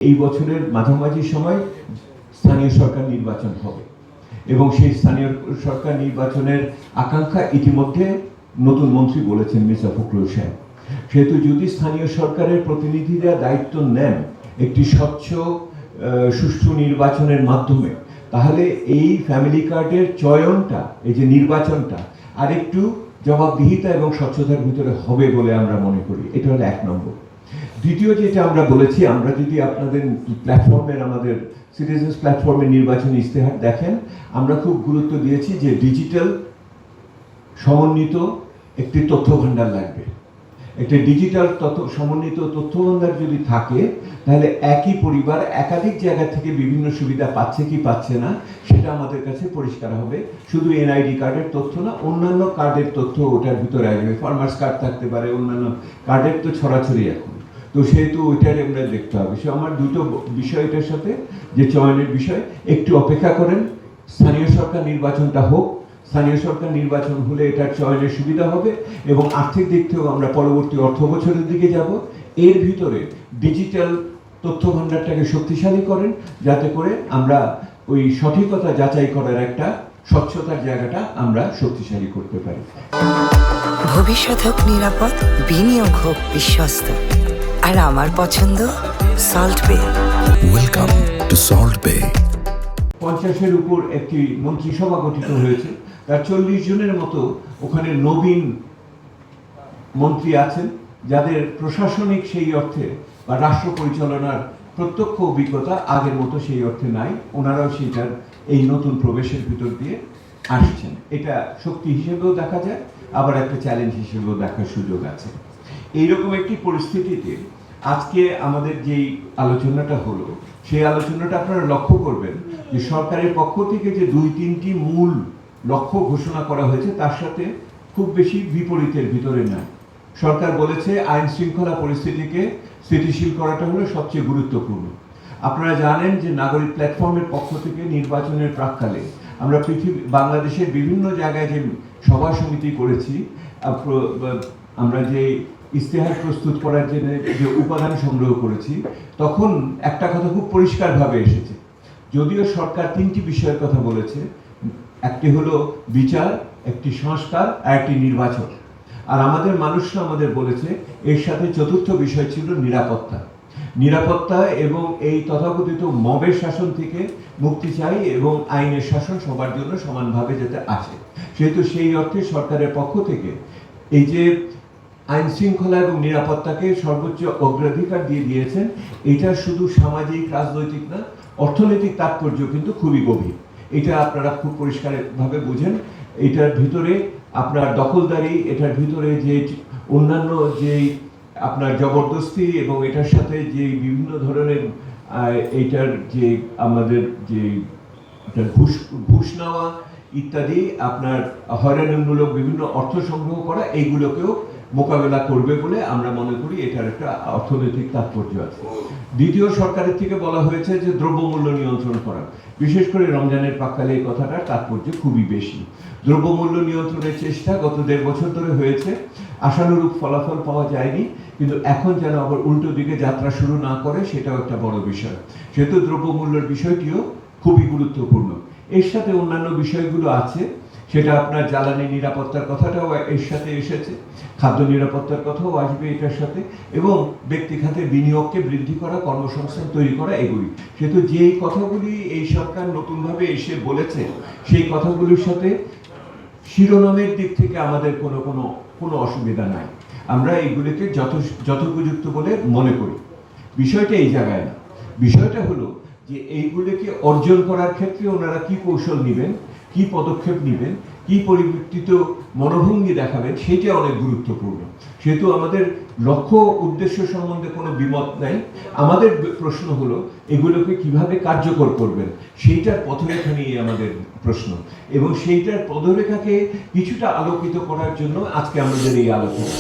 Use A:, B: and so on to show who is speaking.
A: এই বছরের মাঝামাঝি সময় স্থানীয় সরকার নির্বাচন হবে এবং সেই স্থানীয় সরকার নির্বাচনের আকাঙ্ক্ষা ইতিমধ্যে নতুন মন্ত্রী বলেছেন মির্জা ফখরুল সাহেব। সেহেতু যদি স্থানীয় সরকারের প্রতিনিধিরা দায়িত্ব নেন একটি স্বচ্ছ সুষ্ঠু নির্বাচনের মাধ্যমে, তাহলে এই ফ্যামিলি কার্ডের চয়নটা, এই যে নির্বাচনটা আরেকটু জবাবদিহিতা এবং স্বচ্ছতার ভিতরে হবে বলে আমরা মনে করি। এটা হলো এক নম্বর। দ্বিতীয় যেটা আমরা বলেছি, আমরা যদি আপনাদের প্ল্যাটফর্মের, আমাদের সিটিজেন্স প্ল্যাটফর্মের নির্বাচনী ইস্তেহার দেখেন, আমরা খুব গুরুত্ব দিয়েছি যে ডিজিটাল সমন্বিত একটি তথ্য ভাণ্ডার লাগবে। একটা ডিজিটাল সমন্বিত তথ্য ভাণ্ডার যদি থাকে, তাহলে একই পরিবার একাধিক জায়গা থেকে বিভিন্ন সুবিধা পাচ্ছে কি পাচ্ছে না সেটা আমাদের কাছে পরিষ্কার হবে। শুধু এনআইডি কার্ডের তথ্য না, অন্যান্য কার্ডের তথ্য ওটার ভিতরে আসবে। ফার্মার্স কার্ড থাকতে পারে, অন্যান্য কার্ডের তো ছড়াছড়ি এখন। তো সেহেতু ওইটার আমরা দেখতে হবে। সে আমার দুটো বিষয়টার সাথে যে চয়নের বিষয়, একটু অপেক্ষা করেন, স্থানীয় সরকার নির্বাচনটা হোক। স্থানীয় সরকার নির্বাচন হলে এটার চয়নের সুবিধা হবে এবং আর্থিক দিক থেকেও আমরা পরবর্তী অর্থ বছরের দিকে যাব। এর ভিতরে ডিজিটাল তথ্য ভাণ্ডারটাকে শক্তিশালী করেন, যাতে করে আমরা ওই সঠিকতা যাচাই করার একটা স্বচ্ছতার জায়গাটা আমরা শক্তিশালী করতে পারি।
B: ভবিষ্যৎ হোক নিরাপদ, বিনিয়োগ হোক বিশ্বস্ত, আর আমার পছন্দ সল্ট বে।
C: ওয়েলকাম টু সল্ট বে।
A: 50-এর উপর একটি মন্ত্রিসভা গঠিত হয়েছে। তার 40 জনের মতো ওখানে নবীন মন্ত্রী আছেন, যাদের প্রশাসনিক সেই অর্থে বা রাষ্ট্র পরিচালনার প্রত্যক্ষ অভিজ্ঞতা আগের মতো সেই অর্থে নাই। ওনারাও সেইটার এই নতুন প্রবেশের ভিতর দিয়ে আসছেন। এটা শক্তি হিসেবেও দেখা যায়, আবার একটা চ্যালেঞ্জ হিসেবেও দেখার সুযোগ আছে। এইরকম একটি পরিস্থিতিতে আজকে আমাদের যেই আলোচনাটা হলো, সেই আলোচনাটা আপনারা লক্ষ্য করবেন যে সরকারের পক্ষ থেকে যে 2-3টি মূল লক্ষ্য ঘোষণা করা হয়েছে, তার সাথে খুব বেশি বিপরীতের ভিতরে নাই। সরকার বলেছে আইন শৃঙ্খলা পরিস্থিতিকে স্থিতিশীল করাটা হলো সবচেয়ে গুরুত্বপূর্ণ। আপনারা জানেন যে নাগরিক প্ল্যাটফর্মের পক্ষ থেকে নির্বাচনের প্রাক্কালে আমরা বাংলাদেশের বিভিন্ন জায়গায় যে সভা সমিতি করেছি, আমরা যে ইস্তেহার প্রস্তুত করার জন্য যে উপাদান সংগ্রহ করেছি, তখন একটা কথা খুব পরিষ্কারভাবে এসেছে। যদিও সরকার 3টি বিষয়ের কথা বলেছে, একটি হলো বিচার, একটি সংস্কার আর একটি নির্বাচন। আর আমাদের মানুষরা আমাদের বলেছে এর সাথে চতুর্থ বিষয় ছিল নিরাপত্তা। নিরাপত্তা এবং এই তথাকথিত মবের শাসন থেকে মুক্তি চাই এবং আইনের শাসন সবার জন্য সমানভাবে যাতে আসে। সেহেতু সেই অর্থে সরকারের পক্ষ থেকে এই যে আইন শৃঙ্খলা এবং নিরাপত্তাকে সর্বোচ্চ অগ্রাধিকার দিয়ে দিয়েছেন। এটা শুধু সামাজিক রাজনৈতিক না, অর্থনৈতিক তাৎপর্য কিন্তু খুবই গভীর। এটা আপনারা খুব পরিষ্কারভাবে বুঝেন। এটার ভিতরে আপনার দখলদারি, এটার ভিতরে যে অন্যান্য যে আপনার জবরদস্তি এবং এটার সাথে যে বিভিন্ন ধরনের এইটার যে আমাদের যে ঘুষ নেওয়া ইত্যাদি, আপনার হয়রানিমূলক বিভিন্ন অর্থ সংগ্রহ করা, এইগুলোকেও মোকাবেলা করবে বলে আমরা মনে করি। এটার একটা অর্থনৈতিক তাৎপর্য আছে। দ্বিতীয়, সরকারের থেকে বলা হয়েছে যে দ্রব্যমূল্য নিয়ন্ত্রণ করা। বিশেষ করে রমজানের প্রাক্কালে এই কথাটার তাৎপর্য খুবই বেশি। দ্রব্যমূল্য নিয়ন্ত্রণের চেষ্টা গত 1.5 বছর ধরে হয়েছে, আশানুরূপ ফলাফল পাওয়া যায়নি, কিন্তু এখন যেন আবার উল্টো দিকে যাত্রা শুরু না করে সেটাও একটা বড় বিষয়। সেহেতু দ্রব্যমূল্যের বিষয়টিও খুবই গুরুত্বপূর্ণ। এর সাথে অন্যান্য বিষয়গুলো আছে, সেটা আপনার জ্বালানি নিরাপত্তার কথাটাও এর সাথে এসেছে, খাদ্য নিরাপত্তার কথাও আসবে এটার সাথে, এবং ব্যক্তি খাতে বিনিয়োগকে বৃদ্ধি করা, কর্মসংস্থান তৈরি করা, এগুলি। সেহেতু যেই কথাগুলি এই সরকার নতুনভাবে এসে বলেছে, সেই কথাগুলির সাথে শিরোনামের দিক থেকে আমাদের কোনো অসুবিধা নাই। আমরা এইগুলিকে যথোপযুক্ত বলে মনে করি। বিষয়টা এই জায়গায় না। বিষয়টা হলো যে এইগুলিকে অর্জন করার ক্ষেত্রে ওনারা কি কৌশল নেবেন, কি পদক্ষেপ নেবেন, কি পরিবর্তিত মনোভঙ্গি দেখাবেন, সেটা অনেক গুরুত্বপূর্ণ। সেহেতু আমাদের লক্ষ্য উদ্দেশ্য সম্বন্ধে কোনো বিমত নাই। আমাদের প্রশ্ন হলো এগুলোকে কিভাবে কার্যকর করবেন, সেইটার পথরেখা নিয়ে আমাদের প্রশ্ন, এবং সেইটার পদরেখাকে কিছুটা আলোকিত করার জন্য আজকে আমাদের এই আলোচনা।